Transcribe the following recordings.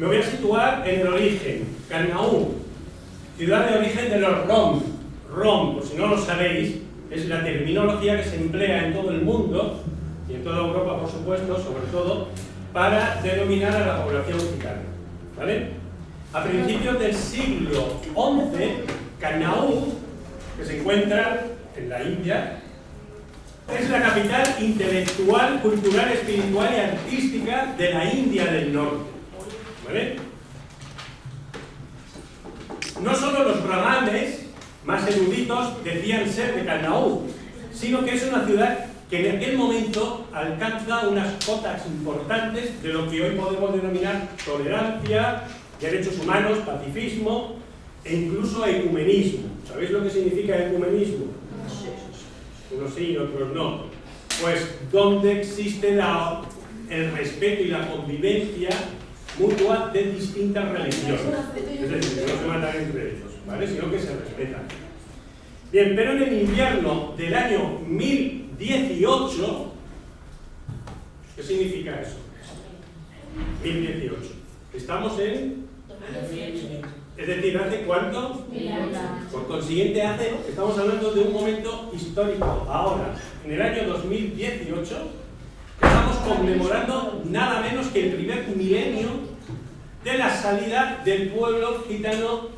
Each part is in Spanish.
Me voy a situar en el origen. Karnaú, ciudad de origen de los Rom. Rom, por si no lo sabéis, es la terminología que se emplea en todo el mundo, y en toda Europa, por supuesto, sobre todo, para denominar a la población gitana. ¿Vale? A principios del siglo XI, Karnaú, que se encuentra en la India, es la capital intelectual, cultural, espiritual y artística de la India del Norte. ¿Vale? No solo los brahmanes más eruditos decían ser de Karnaú, sino que es una ciudad que en aquel momento alcanza unas cotas importantes de lo que hoy podemos denominar tolerancia, derechos humanos, pacifismo e incluso ecumenismo. ¿Sabéis lo que significa ecumenismo? Unos sí y otros no. Pues donde existe el respeto y la convivencia mutua de distintas religiones. Es decir, que no se matan entre ellos, ¿vale? Sino que se respetan. Bien, pero en el invierno del año 1018, ¿qué significa eso? 1018. Estamos en... Es decir, ¿hace cuánto? Por consiguiente, estamos hablando de un momento histórico. Ahora, en el año 2018, estamos conmemorando nada menos que el primer milenio de la salida del pueblo gitano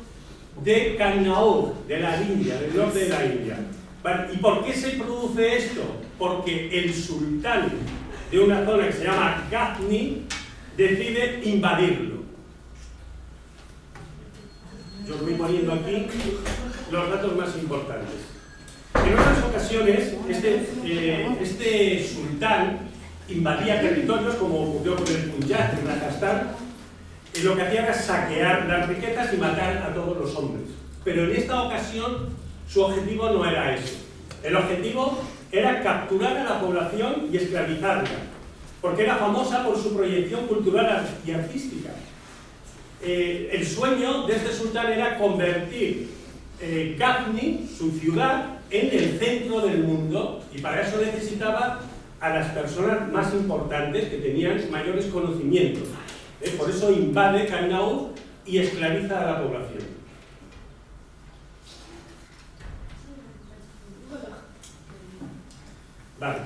de Karnaú, de la India, del norte de la India. ¿Y por qué se produce esto? Porque el sultán de una zona que se llama Ghazni decide invadirlo. Yo os voy poniendo aquí los datos más importantes. En otras ocasiones, este sultán invadía territorios, como ocurrió con el Punjab en Rajasthan, y lo que hacía era saquear las riquezas y matar a todos los hombres. Pero en esta ocasión, su objetivo no era eso. El objetivo era capturar a la población y esclavizarla, porque era famosa por su proyección cultural y artística. El sueño de este sultán era convertir Ghazni, su ciudad, en el centro del mundo, y para eso necesitaba a las personas más importantes que tenían mayores conocimientos. Por eso invade Karnaú y esclaviza a la población. Vale.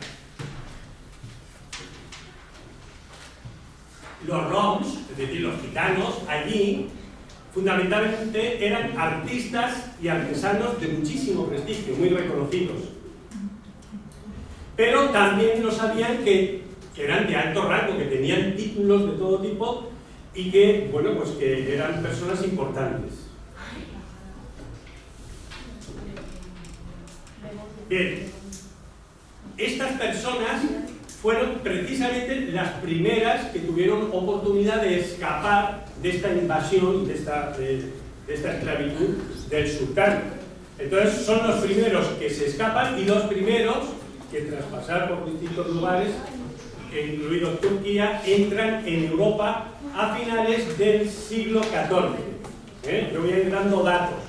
Los Roms, es decir, los gitanos, allí fundamentalmente eran artistas y artesanos de muchísimo prestigio, muy reconocidos. Pero también no sabían que eran de alto rango, que tenían títulos de todo tipo y que, bueno, pues que eran personas importantes. Bien, estas personas fueron precisamente las primeras que tuvieron oportunidad de escapar de esta invasión, de esta esclavitud del sultán. Entonces son los primeros que se escapan y los primeros que tras pasar por distintos lugares, incluido Turquía, entran en Europa a finales del siglo XIV. Yo voy a ir dando datos.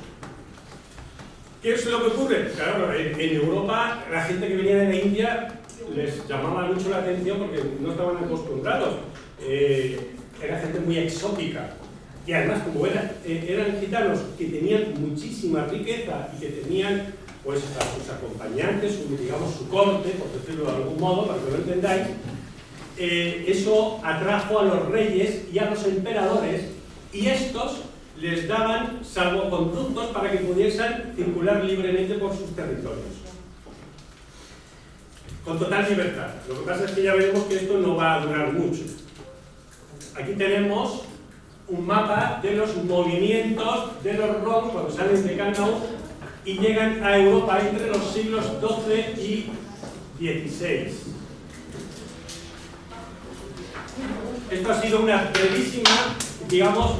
¿Qué es lo que ocurre? Claro, en Europa la gente que venía de la India les llamaba mucho la atención porque no estaban acostumbrados. Era gente muy exótica. Y además, como eran gitanos que tenían muchísima riqueza y que tenían pues a sus acompañantes, digamos su corte, por decirlo de algún modo, para que lo entendáis, eso atrajo a los reyes y a los emperadores, y estos les daban salvoconductos para que pudiesen circular libremente por sus territorios. Con total libertad. Lo que pasa es que ya veremos que esto no va a durar mucho. Aquí tenemos un mapa de los movimientos de los Roms cuando salen de Karnaú y llegan a Europa entre los siglos XII y XVI. Esto ha sido una brevísima, digamos,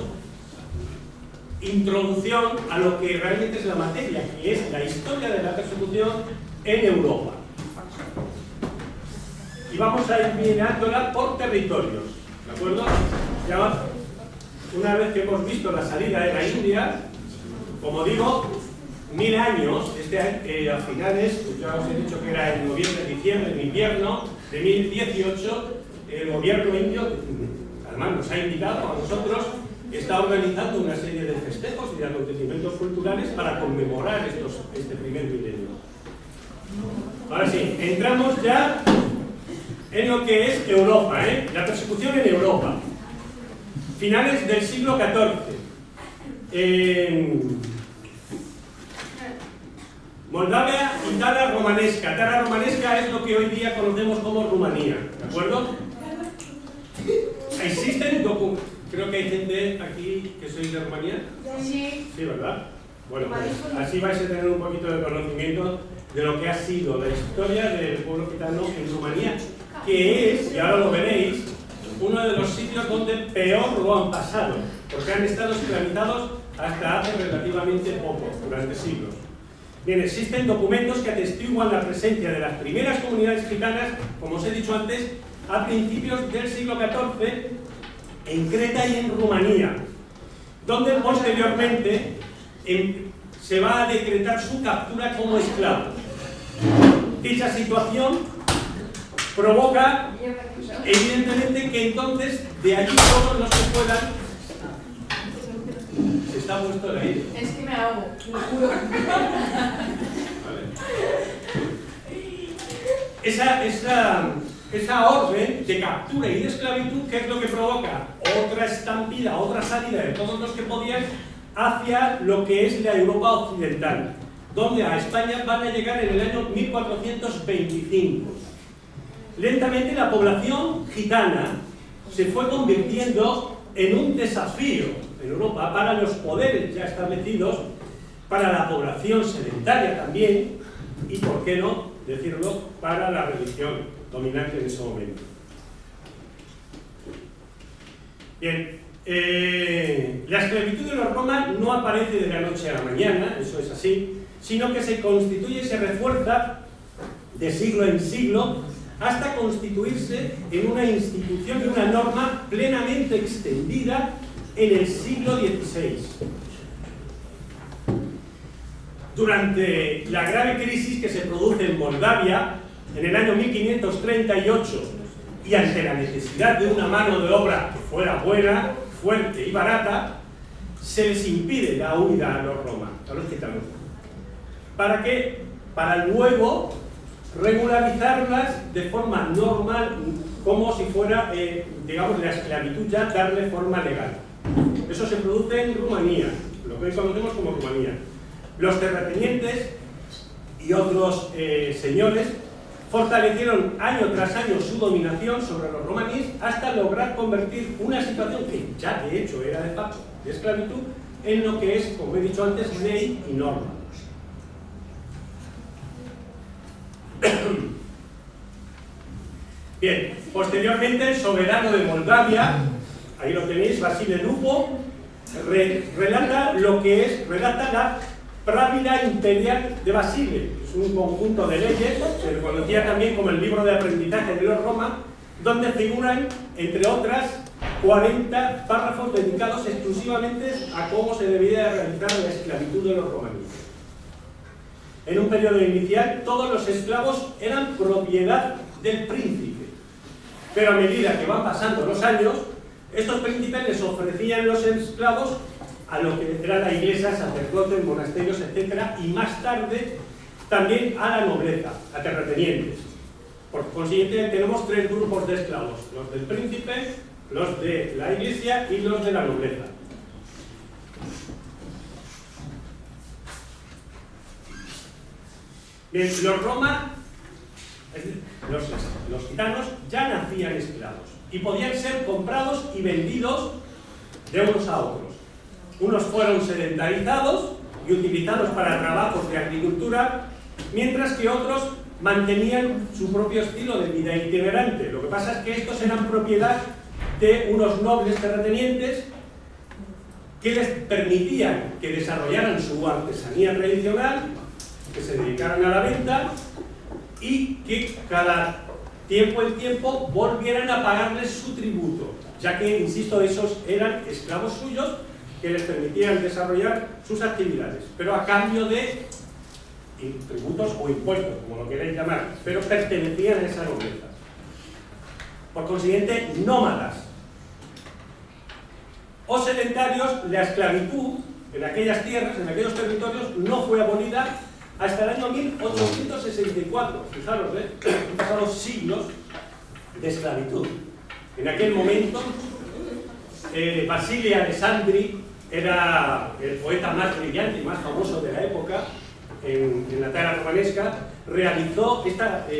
introducción a lo que realmente es la materia, que es la historia de la persecución en Europa. Y vamos a ir mirándola por territorios, ¿de acuerdo? Ya, una vez que hemos visto la salida de la India, como digo, 1000 años, a finales, pues ya os he dicho que era en noviembre, diciembre, en invierno de 1018, el gobierno indio, además nos ha invitado a nosotros está organizando una serie de festejos y de acontecimientos culturales para conmemorar este primer milenio. Ahora sí, entramos ya en lo que es Europa, la persecución en Europa. Finales del siglo XIV. Moldavia y Tara Romanesca. Tara Romanesca es lo que hoy día conocemos como Rumanía, ¿de acuerdo? Existen documentos. Creo que hay gente aquí que sois de Rumanía. Sí. Sí, ¿verdad? Bueno, pues así vais a tener un poquito de conocimiento de lo que ha sido la historia del pueblo gitano en Rumanía, que es, y ahora lo veréis, uno de los sitios donde peor lo han pasado, porque han estado esclavizados hasta hace relativamente poco, durante siglos. Bien, existen documentos que atestiguan la presencia de las primeras comunidades gitanas, como os he dicho antes, a principios del siglo XIV, en Creta y en Rumanía, donde posteriormente se va a decretar su captura como esclavos. Dicha situación provoca, evidentemente, que entonces de allí todos los que puedan... Se está puesto el aire. Es que me ahogo, lo juro. Vale. Esa orden de captura y de esclavitud, ¿qué es lo que provoca? Otra estampida, otra salida de todos los que podían hacia lo que es la Europa occidental, donde a España van a llegar en el año 1425. Lentamente la población gitana se fue convirtiendo en un desafío en Europa para los poderes ya establecidos, para la población sedentaria también, y por qué no decirlo, para la religión dominante en ese momento. Bien, la esclavitud de los romanos no aparece de la noche a la mañana, eso es así, sino que se constituye y se refuerza de siglo en siglo hasta constituirse en una institución y una norma plenamente extendida en el siglo XVI. Durante la grave crisis que se produce en Moldavia en el año 1538 y ante la necesidad de una mano de obra que fuera buena, fuerte y barata, se les impide la huida a los romanos, a los gitanos. ¿Para qué? Para luego regularizarlas de forma normal, como si fuera, digamos, la esclavitud ya darle forma legal. Eso se produce en Rumanía, lo que hoy conocemos como Rumanía. Los terratenientes y otros señores fortalecieron año tras año su dominación sobre los romaníes hasta lograr convertir una situación que ya de hecho era de facto de esclavitud en lo que es, como he dicho antes, ley y norma. Bien, posteriormente el soberano de Moldavia, ahí lo tenéis, Vasile Lupo, relata la Pravila Imperial de Basile. Es un conjunto de leyes, se le conocía también como el libro de aprendizaje de los Roma, donde figuran, entre otras, 40 párrafos dedicados exclusivamente a cómo se debía realizar la esclavitud de los romanos. En un periodo inicial, todos los esclavos eran propiedad del príncipe, pero a medida que van pasando los años, estos príncipes les ofrecían los esclavos a lo que era la iglesia, sacerdotes, monasterios, etc., y más tarde también a la nobleza, a terratenientes. Por consiguiente, tenemos tres grupos de esclavos: los del príncipe, los de la iglesia y los de la nobleza. Bien, los gitanos ya nacían esclavos y podían ser comprados y vendidos de unos a otros. Unos fueron sedentarizados y utilizados para trabajos de agricultura, mientras que otros mantenían su propio estilo de vida itinerante. Lo que pasa es que estos eran propiedad de unos nobles terratenientes que les permitían que desarrollaran su artesanía tradicional, que se dedicaran a la venta y que cada tiempo en tiempo volvieran a pagarles su tributo, ya que, insisto, esos eran esclavos suyos que les permitían desarrollar sus actividades, pero a cambio de tributos o impuestos, como lo queréis llamar, pero pertenecían a esa nobleza. Por consiguiente, nómadas. o sedentarios, la esclavitud en aquellas tierras, en aquellos territorios, no fue abolida hasta el año 1864. Fijaros, han pasado siglos de esclavitud. En aquel momento, Vasile Alessandri era el poeta más brillante y más famoso de la época en la tierra romanesca. Realizó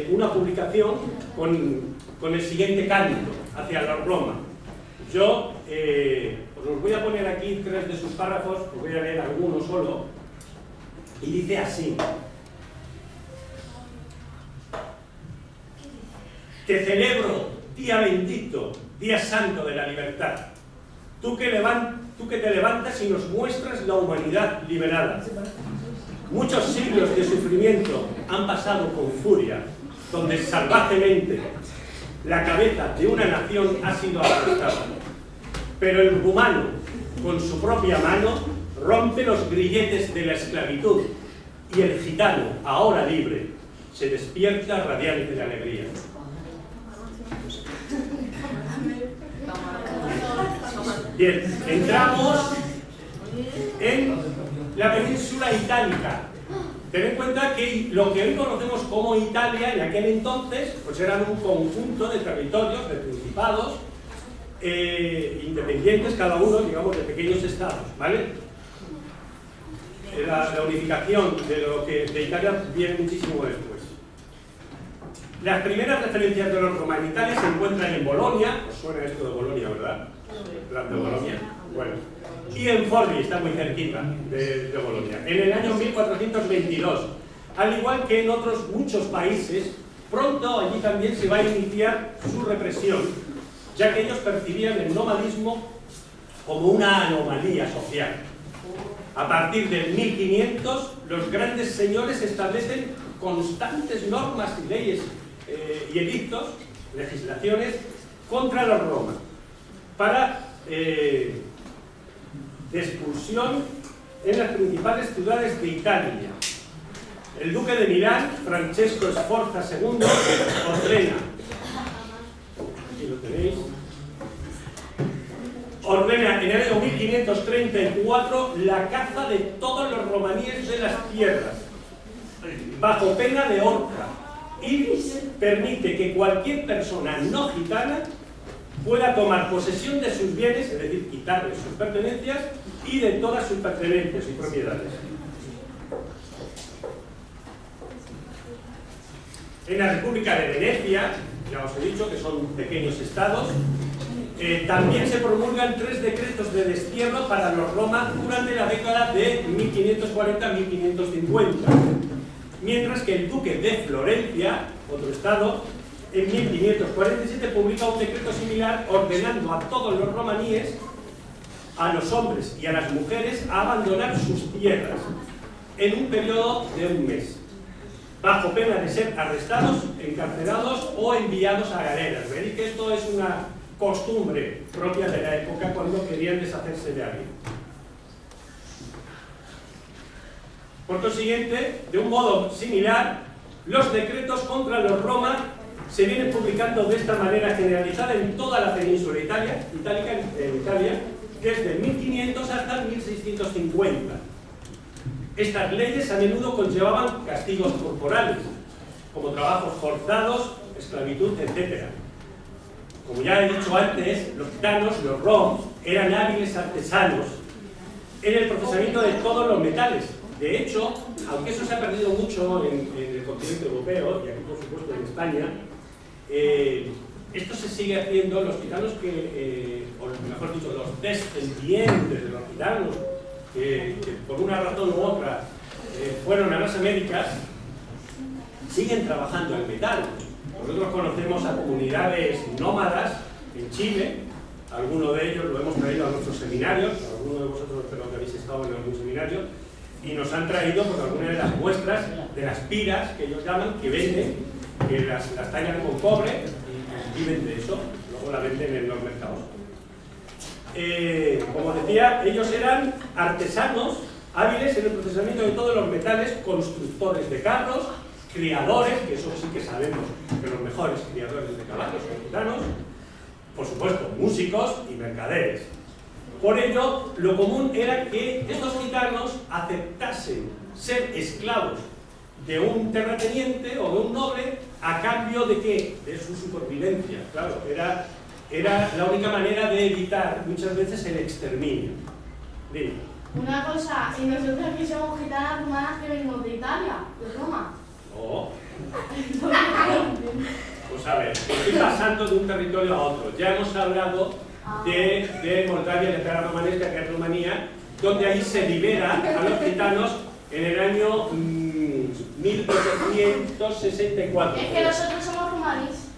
una publicación con el siguiente canto hacia la Roma. Yo os voy a poner aquí 3 de sus párrafos, os voy a leer alguno solo, y dice así: te celebro, día bendito, día santo de la libertad, tú que te levantas y nos muestras la humanidad liberada. Muchos siglos de sufrimiento han pasado con furia, donde salvajemente la cabeza de una nación ha sido aplastada. Pero el rumano, con su propia mano, rompe los grilletes de la esclavitud, y el gitano, ahora libre, se despierta radiante de alegría. Bien, entramos en la península itálica. Ten en cuenta que lo que hoy conocemos como Italia, en aquel entonces, pues eran un conjunto de territorios, de principados, independientes, cada uno, digamos, de pequeños estados, ¿vale? La unificación de Italia viene muchísimo después. Las primeras referencias de los romanitales se encuentran en Bolonia. ¿Os suena esto de Bolonia, verdad? ¿De Bolonia? Bueno. Y en Forlì, está muy cerquita de Bolonia, en el año 1422. Al igual que en otros muchos países, pronto allí también se va a iniciar su represión, ya que ellos percibían el nomadismo como una anomalía social. A partir del 1500, los grandes señores establecen constantes normas y leyes y edictos, legislaciones, contra los romanos, para de expulsión en las principales ciudades de Italia. El duque de Milán, Francesco Sforza II, ordena, aquí lo tenéis, ordena en el año 1534 la caza de todos los romaníes de las tierras, bajo pena de horca, y permite que cualquier persona no gitana pueda tomar posesión de sus bienes, es decir, quitarles sus pertenencias y de todas sus pertenencias y propiedades. En la República de Venecia, ya os he dicho que son pequeños estados, también se promulgan 3 decretos de destierro para los romanos durante la década de 1540-1550, mientras que el duque de Florencia, otro estado, en 1547 publica un decreto similar ordenando a todos los romaníes, a los hombres y a las mujeres, a abandonar sus tierras en un periodo de un mes, bajo pena de ser arrestados, encarcelados o enviados a galeras. Veréis que esto es una costumbre propia de la época cuando querían deshacerse de alguien. Por consiguiente, de un modo similar, los decretos contra los romanos se vienen publicando de esta manera generalizada en toda la península itálica, desde 1500 hasta 1650. Estas leyes a menudo conllevaban castigos corporales, como trabajos forzados, esclavitud, etc. Como ya he dicho antes, los gitanos, los rom, eran hábiles artesanos en el procesamiento de todos los metales. De hecho, aunque eso se ha perdido mucho en el continente europeo, y aquí por supuesto en España, esto se sigue haciendo. Los gitanos o mejor dicho, los descendientes de los gitanos, que por una razón u otra fueron a las Américas, siguen trabajando el metal. Nosotros conocemos a comunidades nómadas en Chile, algunos de ellos lo hemos traído a nuestros seminarios, algunos de vosotros espero que habéis estado en algún seminario, y nos han traído pues, algunas de las muestras de las piras que ellos llaman, que venden, que las tallan con cobre y viven de eso, luego la venden en los mercados. Como decía, ellos eran artesanos hábiles en el procesamiento de todos los metales, constructores de carros, criadores, que eso sí que sabemos que los mejores criadores de caballos son gitanos, por supuesto músicos y mercaderes. Por ello, lo común era que estos gitanos aceptasen ser esclavos de un terrateniente o de un noble a cambio de ¿qué? De su supervivencia. Claro, era la única manera de evitar muchas veces el exterminio. Dime. Una cosa, y nosotros que somos gitanas rumanas que venimos de Italia, de Roma. Oh. Pues a ver, estoy pasando de un territorio a otro. Ya hemos hablado de Moldavia, de Terra Romanesca, que es Rumanía, donde ahí se libera a los gitanos en el año 1864. Es que nosotros somos rumanís.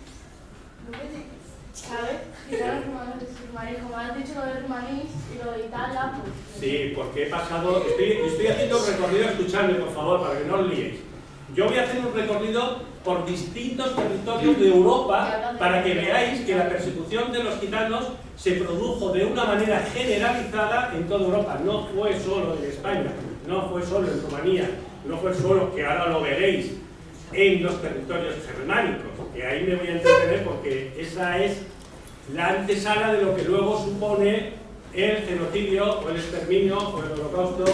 ¿Sabes? Gitanos rumanos, como has dicho lo de rumanís y lo de Italia, pues... Sí, porque he pasado... Estoy haciendo un recorrido, escuchadme por favor, para que no os liéis. Yo voy a hacer un recorrido por distintos territorios de Europa para que veáis que la persecución de los gitanos se produjo de una manera generalizada en toda Europa. No fue solo en España, no fue solo en Rumanía, no fue solo, que ahora lo veréis, en los territorios germánicos, que ahí me voy a entretener porque esa es la antesala de lo que luego supone el genocidio o el exterminio o el holocausto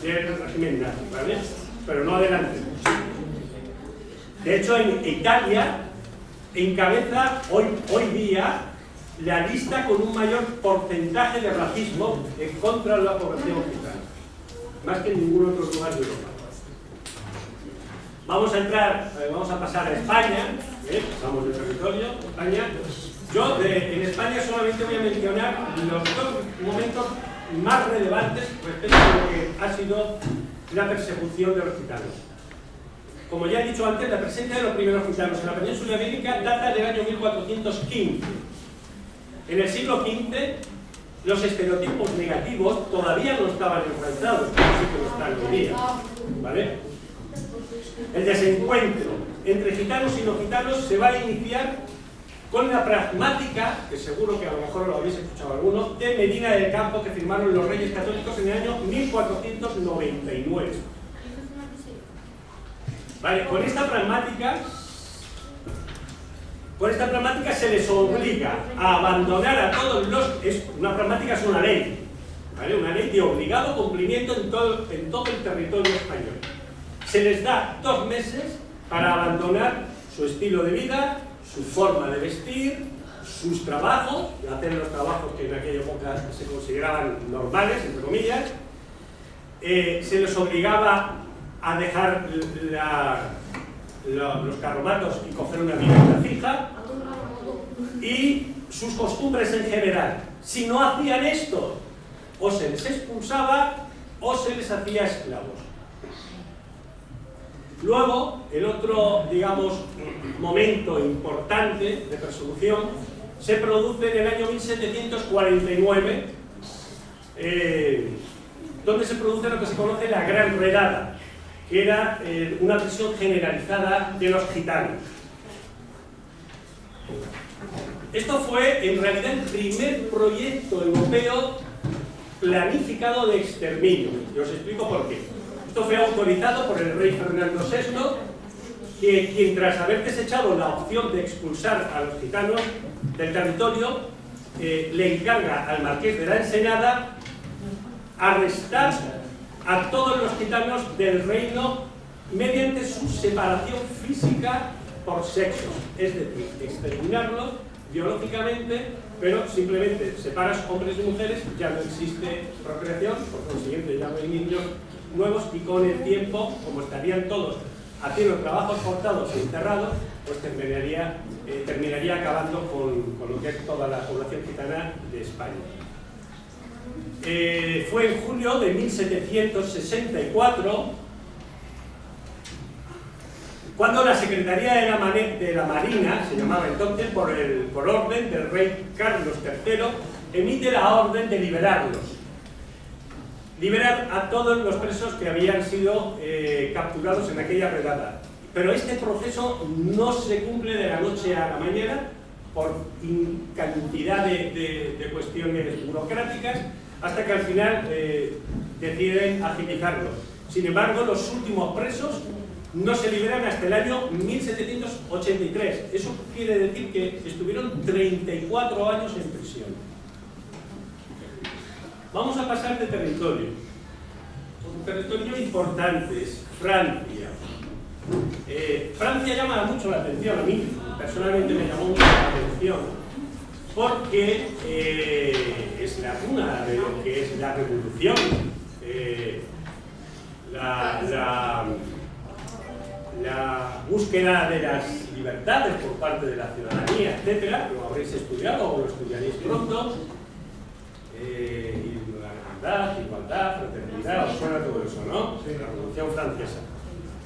del régimen nazi, ¿vale? Pero no adelante. De hecho, en Italia encabeza hoy día la lista con un mayor porcentaje de racismo en contra de la población gitana, más que en ningún otro lugar de Europa. Vamos a pasar a España, pasamos de territorio, España. Yo en España solamente voy a mencionar los dos momentos más relevantes respecto a lo que ha sido la persecución de los gitanos. Como ya he dicho antes, la presencia de los primeros gitanos en la península ibérica data del año 1415. En el siglo XV, los estereotipos negativos todavía no estaban enfrentados, así que no están hoy día, ¿vale? El desencuentro entre gitanos y no gitanos se va a iniciar con la pragmática, que seguro que a lo mejor lo habéis escuchado alguno, de Medina del Campo, que firmaron los Reyes Católicos en el año 1499. Vale, con esta pragmática se les obliga a abandonar a todos los... Una pragmática es una ley, ¿vale? Una ley de obligado cumplimiento en todo el territorio español. Se les da 2 meses para abandonar su estilo de vida, su forma de vestir, sus trabajos, hacer los trabajos que en aquella época se consideraban normales, entre comillas. Se les obligaba a dejar los carromatos y coger una vivienda fija, y sus costumbres en general. Si no hacían esto, o se les expulsaba o se les hacía esclavos. Luego, el otro, digamos, momento importante de persecución se produce en el año 1749, donde se produce lo que se conoce la Gran Redada, que era una prisión generalizada de los gitanos. Esto fue, en realidad, el primer proyecto europeo planificado de exterminio. Y os explico por qué. Esto fue autorizado por el rey Fernando VI, quien tras haber desechado la opción de expulsar a los gitanos del territorio, le encarga al marqués de la Ensenada arrestar a todos los gitanos del reino mediante su separación física por sexos, es decir, exterminarlos biológicamente, pero simplemente separas hombres y mujeres, ya no existe procreación, por consiguiente ya no hay niños nuevos, y con el tiempo, como estarían todos haciendo trabajos forzados y enterrados, pues terminaría acabando con lo que es toda la población gitana de España. Fue en julio de 1764 cuando la Secretaría de la Marina, se llamaba entonces, por orden del rey Carlos III, emite la orden de liberarlos. Liberar a todos los presos que habían sido capturados en aquella redada. Pero este proceso no se cumple de la noche a la mañana por cantidad de cuestiones burocráticas, hasta que al final deciden agilizarlo. Sin embargo, los últimos presos no se liberan hasta el año 1783. Eso quiere decir que estuvieron 34 años en prisión. Vamos a pasar de territorio. Un territorio importante es Francia. Francia llama mucho la atención, a mí personalmente me llamó mucho la atención, porque es la cuna de lo que es la revolución, la búsqueda de las libertades por parte de la ciudadanía, etcétera. Lo habréis estudiado o lo estudiaréis pronto. Y la hermandad, igualdad, fraternidad, os suena todo eso, ¿no? Sí, la Revolución Francesa.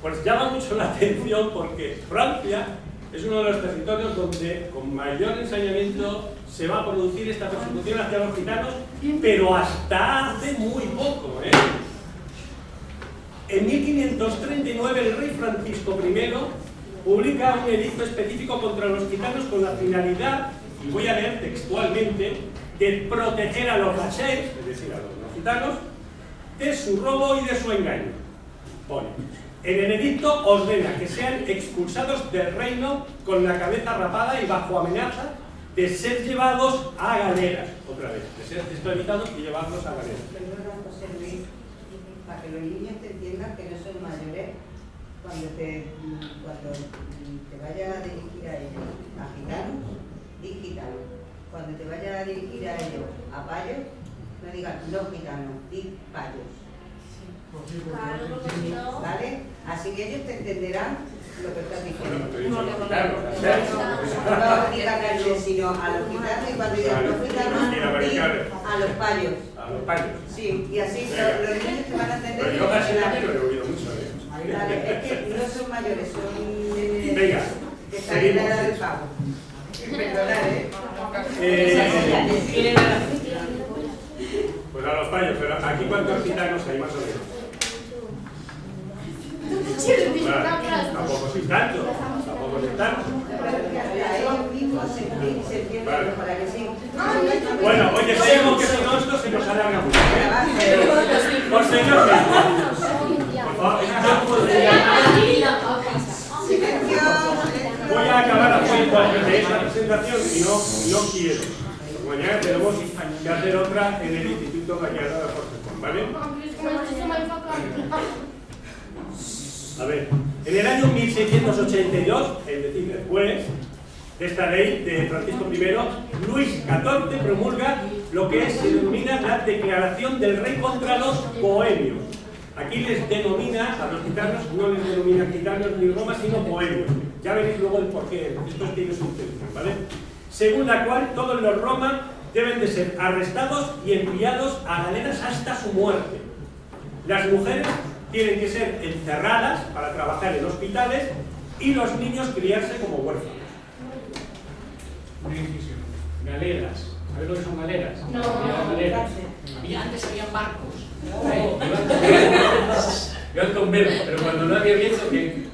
Pues llama mucho la atención porque Francia es uno de los territorios donde con mayor ensañamiento se va a producir esta persecución hacia los gitanos, pero hasta hace muy poco, ¿eh? En 1539 el rey Francisco I publica un edicto específico contra los gitanos con la finalidad, y voy a leer textualmente, de proteger a los rachers, es decir, a los no gitanos, de su robo y de su engaño. Pone, en el edicto ordena que sean expulsados del reino con la cabeza rapada y bajo amenaza de ser llevados a galeras, otra vez, de ser esclavizados y llevarlos a galeras. Para que los niños te entiendan que no son mayores, cuando te vayas a dirigir a ellos, a gitanos, di gitanos. Cuando te vayas a dirigir a ellos, a payos, no digas los gitanos, di payos. ¿Vale? Así que ellos te entenderán lo que estás diciendo. No digas calle, sino a los gitanos, y cuando digas los gitanos, di a los payos. A los payos. Sí, y así los niños te van a entender. Pero yo casi también lo he oído mucho, ¿eh? Vale, es que no son mayores, son Venga, que están en la edad del pago. Perdonad, pues a los payos, pero aquí ¿cuántos gitanos hay más o menos? Claro, tampoco sois tantos, tampoco sois tantos. Ellos mismos se entienden mejor, ¿a que sí? Bueno, oye, sabemos que si no esto se nos alarga mucho, ¿eh? Por señor, por favor, voy a acabar haciendo de esa presentación y no quiero. Mañana tenemos que hacer otra en el Instituto Gallardo de Jorge Juan, ¿vale? A ver, en el año 1682, es decir, después de esta ley de Francisco I, Luis XIV promulga lo que se denomina la Declaración del Rey contra los bohemios. Aquí les denomina, a los gitanos no les denomina gitanos ni Roma, sino bohemios. Ya veréis luego el porqué, esto tiene su intención, ¿vale? Según la cual todos los Roma deben de ser arrestados y enviados a galeras hasta su muerte. Las mujeres tienen que ser encerradas para trabajar en hospitales y los niños criarse como huérfanos. Una incisión. Galeras. ¿Sabes lo que son galeras? No. Galeras. Antes habían barcos. Yo al convento, pero cuando no había viento, que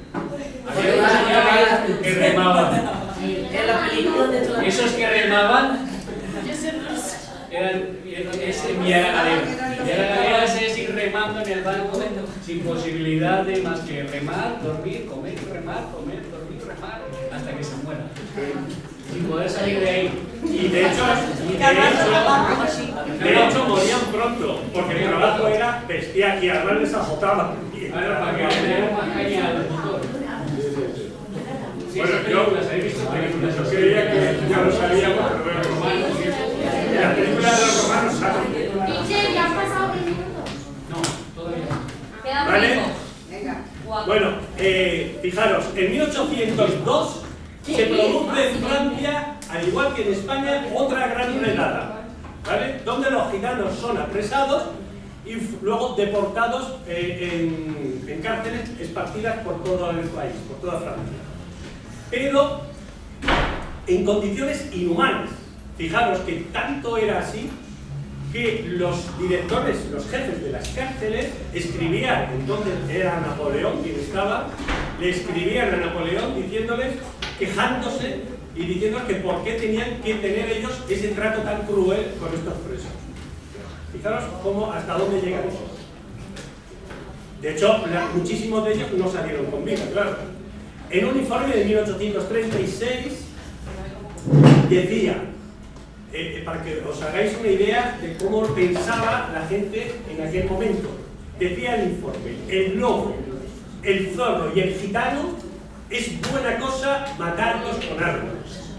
había unos señores que remaban. Esos que remaban es enviar a galeras. Enviar a galeras es ir remando en el barco sin posibilidad de más que remar, dormir, comer, remar, comer, dormir, remar, hasta que se muera. Sin poder salir de ahí. Y de hecho morían pronto, porque el trabajo era bestial y además les azotaban. Claro, para que le den más caña al motor. Bueno, yo las he visto películas, yo creía que ya lo sabíamos, pero los romanos y eso. Las películas de los romanos saben. ¿Ya han pasado 10 minutos? No, todavía no. ¿Vale? Venga. Bueno, fijaros, en 1802 se produce en Francia, al igual que en España, otra gran redada, ¿vale? Donde los gitanos son apresados y luego deportados en cárceles esparcidas por todo el país, por toda Francia. Pero en condiciones inhumanas. Fijaros que tanto era así que los directores, los jefes de las cárceles escribían, entonces era Napoleón quien estaba, le escribían a Napoleón diciéndoles, quejándose y diciéndoles que por qué tenían que tener ellos ese trato tan cruel con estos presos. Fijaros cómo, hasta dónde llegan eso. De hecho, muchísimos de ellos no salieron con vida, claro. En un informe de 1836 decía: para que os hagáis una idea de cómo pensaba la gente en aquel momento. Decía el informe: el lobo, el zorro y el gitano es buena cosa matarlos con armas.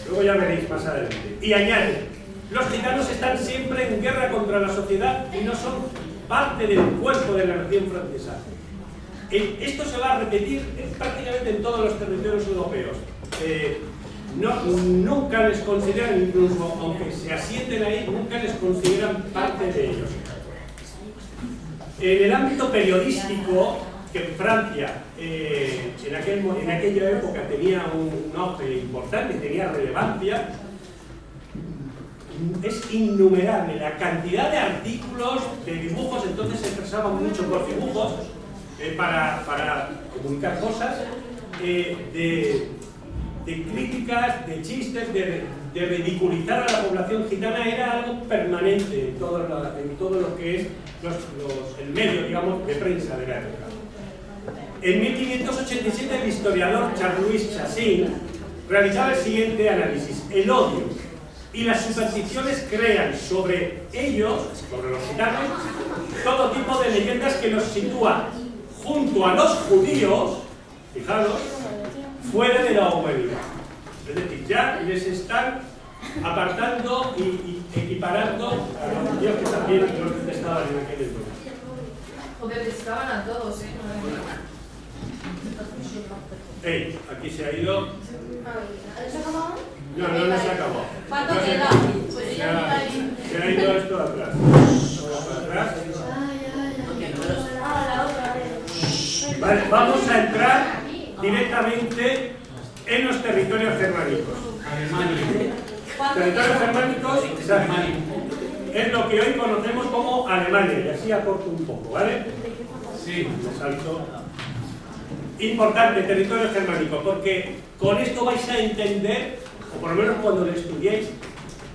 Luego ya veréis más adelante. Y añade: los gitanos están siempre en guerra contra la sociedad y no son parte del cuerpo de la nación francesa. Esto se va a repetir prácticamente en todos los territorios europeos. Nunca les consideran, incluso aunque se asienten ahí, nunca les consideran parte de ellos. En el ámbito periodístico, que en Francia en aquella época tenía un auge importante, tenía relevancia, es innumerable la cantidad de artículos, de dibujos. Entonces se expresaban mucho por dibujos para comunicar cosas, de críticas, de chistes, de ridiculizar a la población gitana. Era algo permanente en todo lo que es el medio, digamos, de prensa de la época. En 1587 el historiador Charles Chassin realizaba el siguiente análisis: el odio y las supersticiones crean sobre ellos, sobre los gitanos, todo tipo de leyendas que los sitúan junto a los judíos, fijaros, fuera de la humanidad. Es decir, ya les están apartando y equiparando a los judíos, que también los detestaban en aquel entonces. O detestaban a todos, Aquí se ha ido. ¿Se acabó? No se acabó. ¿Cuánto queda? Pues Se ha ido esto atrás. Atrás. Vale, vamos a entrar directamente en los territorios germánicos. Territorios germánicos es lo que hoy conocemos como Alemania, y así acorto un poco, ¿vale? Sí, me salto. Importante, territorio germánico, porque con esto vais a entender, o por lo menos cuando lo estudiéis,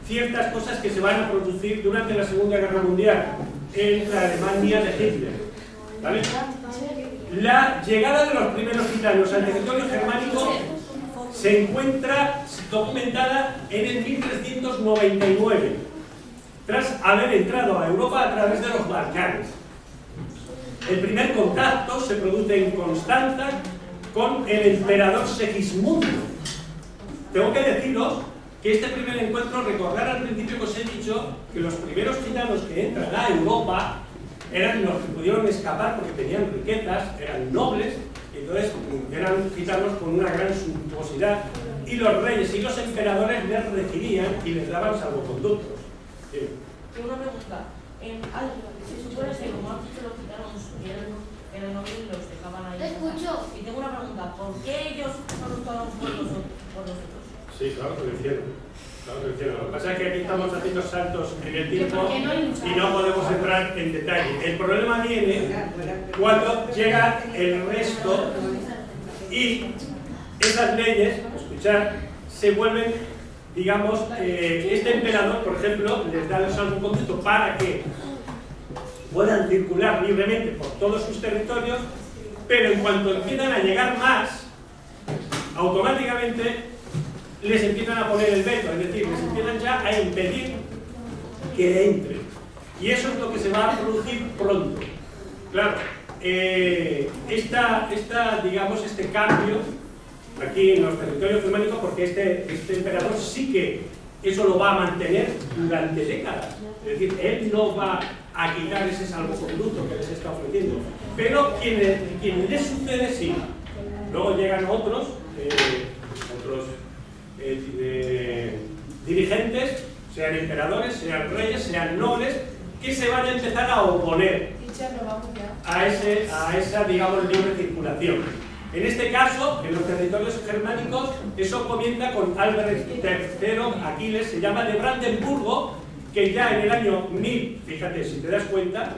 ciertas cosas que se van a producir durante la Segunda Guerra Mundial en la Alemania de Hitler, ¿vale? La llegada de los primeros gitanos al territorio germánico se encuentra documentada en el 1399, tras haber entrado a Europa a través de los Balcanes. El primer contacto se produce en Constanza con el emperador Segismundo. Tengo que deciros que este primer encuentro, recordar al principio que os he dicho que los primeros gitanos que entran a Europa eran los que pudieron escapar porque tenían riquezas, eran nobles, y entonces eran gitanos con una gran suntuosidad, y los reyes y los emperadores les recibían y les daban salvoconductos. Tengo una pregunta. Se supone que como has dicho los gitanos eran nobles y los dejaban ahí. Te escucho. Y tengo una pregunta. ¿Por qué ellos fueron tomados por nosotros? Sí, claro que lo hicieron. Lo que pasa es que aquí estamos haciendo saltos en el tiempo y no podemos entrar en detalle. El problema viene cuando llega el resto y esas leyes, escuchad, se vuelven, digamos, este emperador, por ejemplo, les da el salvoconducto para que puedan circular libremente por todos sus territorios, pero en cuanto empiezan a llegar más, automáticamente les empiezan a poner el veto, es decir, les empiezan ya a impedir que entren. Y eso es lo que se va a producir pronto. Claro, digamos, este cambio aquí en los territorios germánicos, porque este emperador sí que eso lo va a mantener durante décadas. Es decir, él no va a quitar ese salvoconducto que les está ofreciendo. Pero quien les sucede, sí. Luego llegan otros dirigentes, sean emperadores, sean reyes, sean nobles, que se van a empezar a oponer a esa, digamos, libre circulación. En este caso, en los territorios germánicos, eso comienza con Albrecht III, Aquiles, se llama de Brandenburgo, que ya en el año 1000, fíjate, si te das cuenta,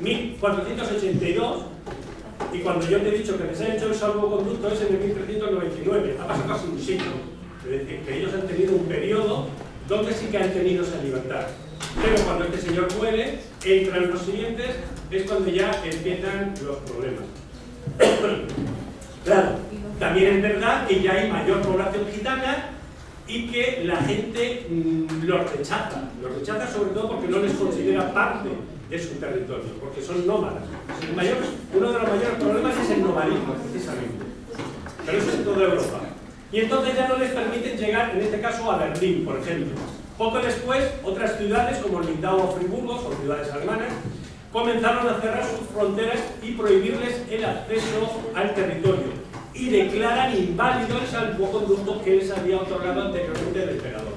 1482, y cuando yo te he dicho que les ha hecho el salvoconducto es en el 1399, ha pasado casi un siglo. Es decir, que ellos han tenido un periodo donde sí que han tenido esa libertad. Pero cuando este señor muere, entran los siguientes, es cuando ya empiezan los problemas. Claro, también es verdad que ya hay mayor población gitana y que la gente los rechaza sobre todo porque no les considera parte de su territorio, porque son nómadas. Uno de los mayores problemas es el nomadismo, precisamente, pero eso es en toda Europa. Y entonces ya no les permiten llegar, en este caso, a Berlín, por ejemplo. Poco después, otras ciudades como Lindau o Friburgo, son ciudades alemanas, comenzaron a cerrar sus fronteras y prohibirles el acceso al territorio, y declaran inválido el salvoconducto que les había otorgado anteriormente el emperador.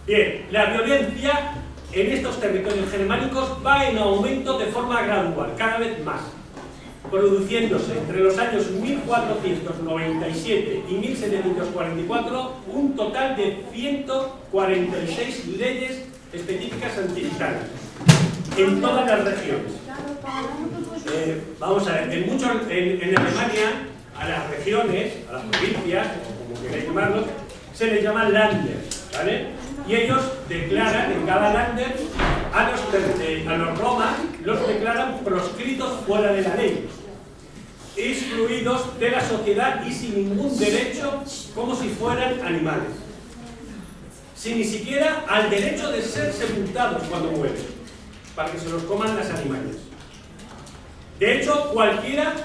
Bien, la violencia en estos territorios germánicos va en aumento de forma gradual, cada vez más, produciéndose entre los años 1497 y 1744 un total de 146 leyes específicas antigitanas en todas las regiones. Vamos a ver, en Alemania a las regiones, a las provincias, o como queráis llamarlos, se les llama Länder, ¿vale? Y ellos declaran en cada Länder a los romas, los declaran proscritos fuera de la ley, excluidos de la sociedad y sin ningún derecho, como si fueran animales, sin ni siquiera al derecho de ser sepultados cuando mueren, para que se los coman las animales. De hecho, cualquiera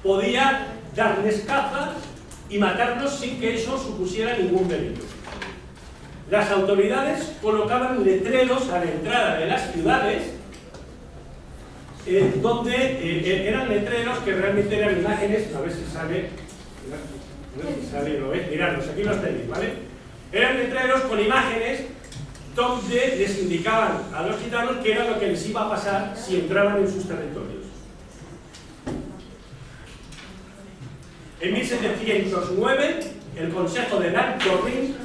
podía darles caza y matarlos sin que eso supusiera ningún delito. Las autoridades colocaban letreros a la entrada de las ciudades, donde eran letreros que realmente eran imágenes, a ver si sale, ¿lo ves? Miradlos, aquí los tenéis, ¿vale? Eran letreros con imágenes donde les indicaban a los gitanos qué era lo que les iba a pasar si entraban en sus territorios. En 1709, el Consejo de Alto-Rin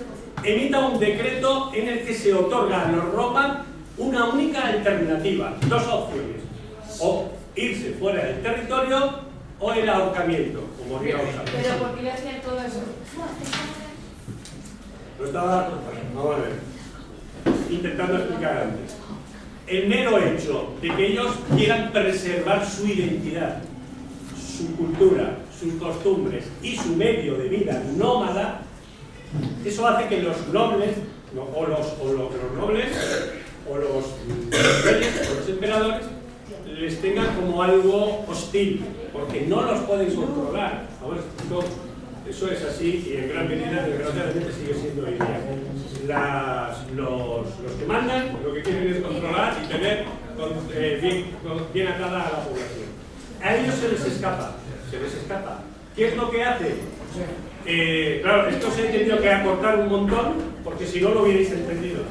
emita un decreto en el que se otorga a los romanos una única alternativa, dos opciones: o irse fuera del territorio o el ahorcamiento, como morir ahorcado. Pero ¿por qué le hacían todo eso? Lo estaba, vamos a ver, intentando explicar antes. El mero hecho de que ellos quieran preservar su identidad, su cultura, sus costumbres y su medio de vida nómada, eso hace que los nobles, o los reyes, o los emperadores, les tengan como algo hostil, porque no los pueden controlar. Ahora, eso es así y en gran medida, desgraciadamente, sigue siendo hoy día. Los que mandan lo que quieren es controlar y tener bien atada a la población. A ellos se les escapa. ¿Qué es lo que hace? Claro, esto se ha tenido que acortar un montón, porque si no lo hubierais entendido.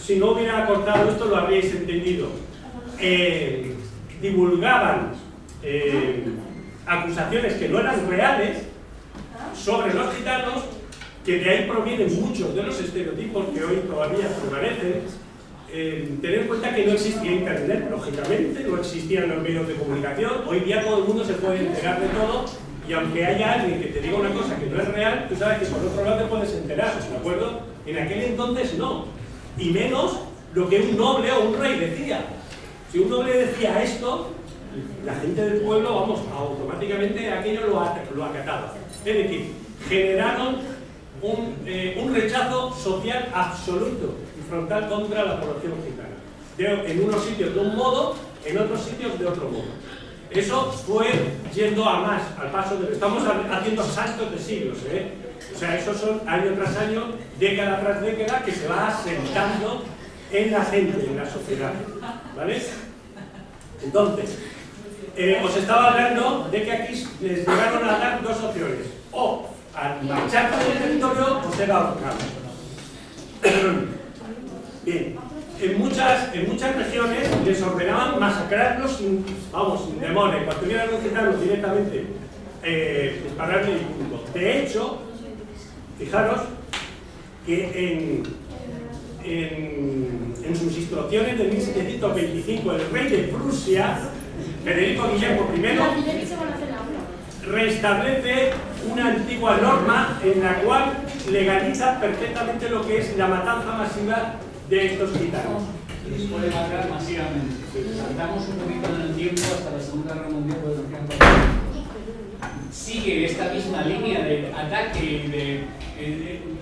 Si no hubiera acortado esto, lo habríais entendido. Divulgaban acusaciones que no eran reales sobre los gitanos, que de ahí provienen muchos de los estereotipos que hoy todavía permanecen. Tener en cuenta que no existía internet, lógicamente, no existían los medios de comunicación. Hoy día todo el mundo se puede enterar de todo, y aunque haya alguien que te diga una cosa que no es real, tú sabes que por otro lado te puedes enterar, ¿de acuerdo? En aquel entonces no, y menos lo que un noble o un rey decía. Si un noble decía esto, la gente del pueblo, vamos, automáticamente aquello lo acataba. Es decir, generaron un rechazo social absoluto y frontal contra la población gitana. En unos sitios de un modo, en otros sitios de otro modo. Eso fue yendo a más, al paso de... Estamos haciendo saltos de siglos, ¿eh? O sea, esos son año tras año, década tras década, que se va asentando en la gente, en la sociedad, ¿vale? Entonces, os estaba hablando de que aquí les llegaron a dar dos opciones: o al marchar del territorio o ser ahorcados. Bien, en muchas regiones les ordenaban masacrarlos sin demora, cuando tuvieran un gitano directamente dispararle el punto. De hecho, fijaros que en sus instrucciones de 1725, el rey de Prusia, Federico Guillermo I, restablece una antigua norma en la cual legaliza perfectamente lo que es la matanza masiva de estos gitanos. Se les puede matar masivamente. Saltamos un poquito en el tiempo hasta la Segunda Guerra Mundial. sigue esta misma línea de ataque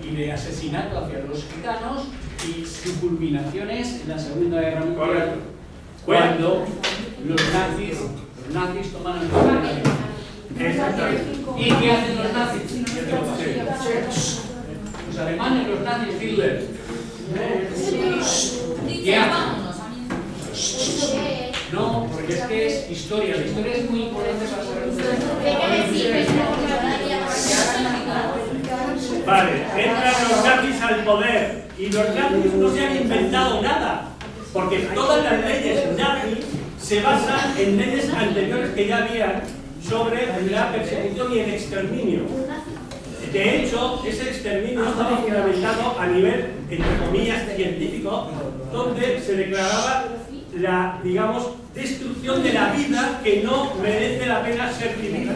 y de asesinato hacia los gitanos, y su culminación es en la Segunda Guerra Mundial. Correcto. Cuando los nazis toman el poder. Exactamente. ¿Y qué hacen los nazis? Los alemanes, los nazis, Hitler. ¿Qué hacen? No, porque es que es historia. La historia es muy importante para saber Vale, entran los nazis al poder y los nazis no se han inventado nada, porque todas las leyes nazis se basan en leyes anteriores que ya habían sobre la persecución y el exterminio. De hecho, ese exterminio estaba fundamentado a nivel, entre comillas, científico, donde se declaraba la, digamos, destrucción de la vida que no merece la pena ser vivida.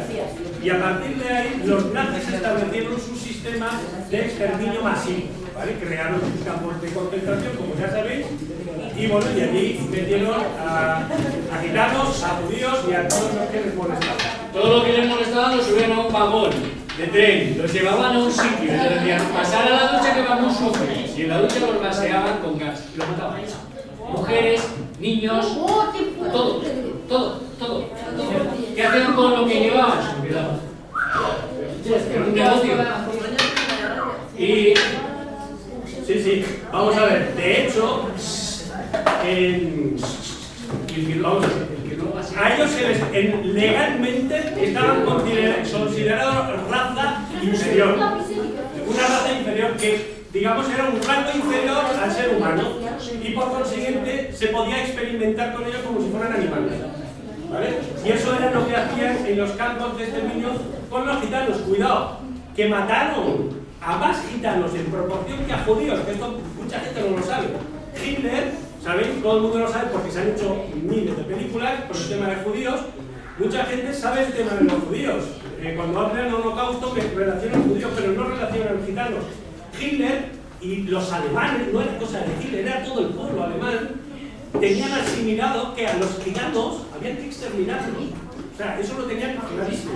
Y a partir de ahí, los nazis establecieron su sistema de exterminio masivo, ¿vale? Crearon sus campos de concentración, como ya sabéis, y bueno, y allí metieron a gitanos, a judíos y a todos los que les molestaban. Todo lo que les molestaba lo subían a un vagón de tren, los llevaban a un sitio y les decían pasar a la ducha que vamos sucios, y en la ducha los gaseaban con gas y los mataban. Mujeres, niños, todo. ¿Qué hacían con lo que llevaban? Se olvidaban. Era un negocio. Y Sí, vamos a ver. De hecho, a ellos legalmente estaban considerados raza inferior. Una raza inferior que, digamos, era un rango inferior al ser humano, y por consiguiente se podía experimentar con ellos como si fueran animales, ¿vale? Y eso era lo que hacían en los campos de exterminio con los gitanos. Cuidado, que mataron a más gitanos en proporción que a judíos, que esto mucha gente no lo sabe. Hitler, ¿sabéis? Todo el mundo lo sabe porque se han hecho miles de películas por el tema de judíos. Mucha gente sabe el tema de los judíos. Cuando hablan del holocausto me relacionan judíos, pero no relacionan gitanos. Hitler y los alemanes, no era cosa de Hitler, era todo el pueblo alemán, tenían asimilado que a los gitanos habían que exterminarlos. O sea, eso lo tenían clarísimo.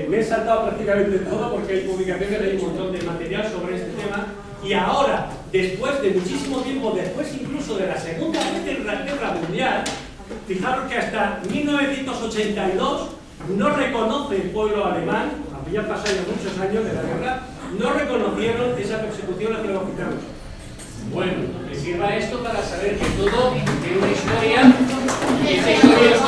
Me he saltado prácticamente todo porque hay publicaciones, hay un montón de material sobre este tema. Y ahora, después de muchísimo tiempo, después incluso de la Segunda Guerra Mundial, fijaros que hasta 1982 no reconoce el pueblo alemán, había pasado ya muchos años de la guerra, no reconocieron esa persecución hacia los gitanos. bueno, que sirva esto para saber que todo tiene una historia, y esa historia es